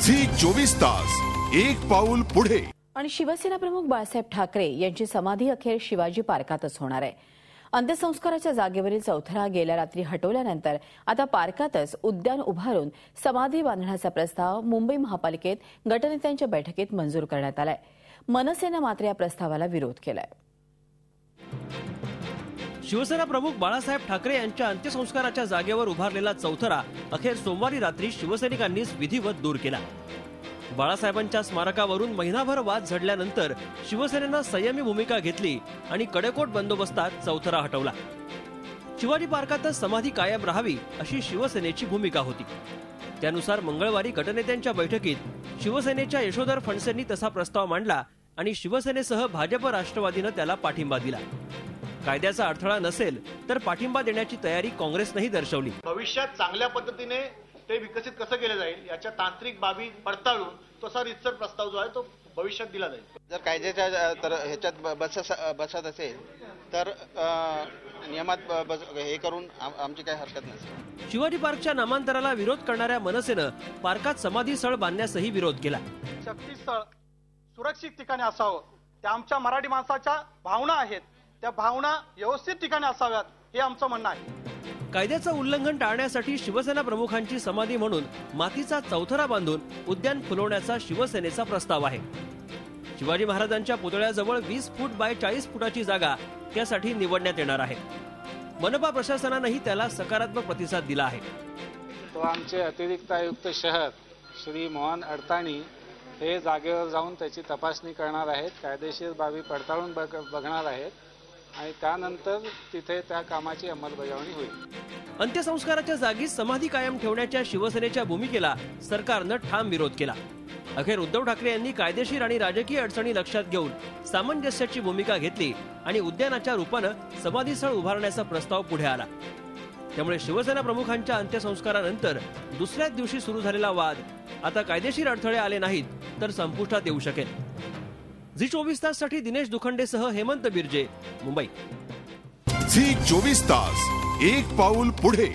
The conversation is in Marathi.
झी 24 तास एक पाऊल पुढे। आणि शिवसेना प्रमुख बाळासाहेब ठाकरे यांची समाधी अखेर शिवाजी पार्कातच होणार आहे। अंत्यसंस्काराच्या जागेवरील चौथरा गेल्या रात्री हटवल्यानंतर आता पार्कातच उद्यान उभारून समाधी बांधण्याचा प्रस्ताव मुंबई महापालिकेत गटनेत्यांच्या बैठकीत मंजूर करण्यात आलाय। मनसेनं मात्र या प्रस्तावाला विरोध केलाय। शिवसेना प्रमुख बाळासाहेब ठाकरे यांच्या अंत्यसंस्काराच्या जागेवर उभारलेला चौथरा अखेर सोमवारी रात्री शिवसैनिकांनीच विधिवत दूर केला। बाळासाहेबांच्या स्मारकावरून महिनाभर वाद झडल्यानंतर शिवसेनेनं संयमी भूमिका घेतली आणि कडेकोट बंदोबस्तात चौथरा हटवला। शिवाजी पार्कातच समाधी कायम राहावी अशी शिवसेनेची भूमिका होती। त्यानुसार मंगळवारी गटनेत्यांच्या बैठकीत शिवसेनेच्या यशोधर फणसेंनी तसा प्रस्ताव मांडला आणि शिवसेनेसह भाजप राष्ट्रवादीनं त्याला पाठिंबा दिला। कायद्याचा अडथळा नसेल तर पाठिंबा देण्याची तयारी काँग्रेसनंही दर्शवली। भविष्यात चांगल्या पद्धतीने ते विकसित कसं केलं जाईल याच्या तांत्रिक बाबी पडताळून तसा रितसर प्रस्ताव जो आहे तो भविष्यात दिला जाईल। जर कायद्याच्या ह्याच्यात बसत असेल तर नियमात हे करून आमची काही हरकत नसेल। शिवाजी पार्कच्या नामांतराला विरोध करणाऱ्या मनसेनं पार्कात समाधी स्थळ बांधण्यासही विरोध केला। शक्तीस्थळ सुरक्षित ठिकाणी असावं, त्या आमच्या मराठी माणसाच्या भावना आहेत, त्या भावना व्यवस्थित ठिकाणी असाव्यात हे आमचं म्हणणं आहे। कायद्याचं उल्लंघन टाळण्यासाठी शिवसेना प्रमुखांची समाधी म्हणून मातीचा चौथरा बांधून उद्यान फुलवण्याचा शिवसेनेचा प्रस्ताव आहे। शिवाजी महाराजांच्या पुतळ्याजवळ 20 फूट बाय 40 फुटाची जागा त्यासाठी निवडण्यात येणार आहे। मनपा प्रशासनानंही त्याला सकारात्मक प्रतिसाद दिला आहे। तो आमचे अतिरिक्त आयुक्त शहर श्री मोहन अडताणी हे जागेवर जाऊन त्याची तपासणी करणार आहेत, कायदेशीर बाबी पडताळून बघणार आहेत आणि त्यानंतर तिथे त्या कामाची अंमलबजावणी होईल। अंत्यसंस्काराच्या जागी समाधी कायम ठेवण्याच्या शिवसेनेच्या भूमिकेला सरकारनं ठाम विरोध केला। अखेर उद्धव ठाकरे यांनी कायदेशीर आणि राजकीय अडचणी लक्षात घेऊन सामंजस्याची भूमिका घेतली आणि उद्यानाच्या रूपानं समाधीस्थळ उभारण्याचा प्रस्ताव पुढे आला। त्यामुळे शिवसेना प्रमुखांच्या अंत्यसंस्कारानंतर दुसऱ्याच दिवशी सुरू झालेला वाद आता कायदेशीर अडथळे आले नाहीत तर संपुष्टात येऊ शकेल। झी 24 ताससाठी दिनेश दुखंडेसह हेमंत बिर्जे, मुंबई। झी 24 तास एक पाऊल पुढे।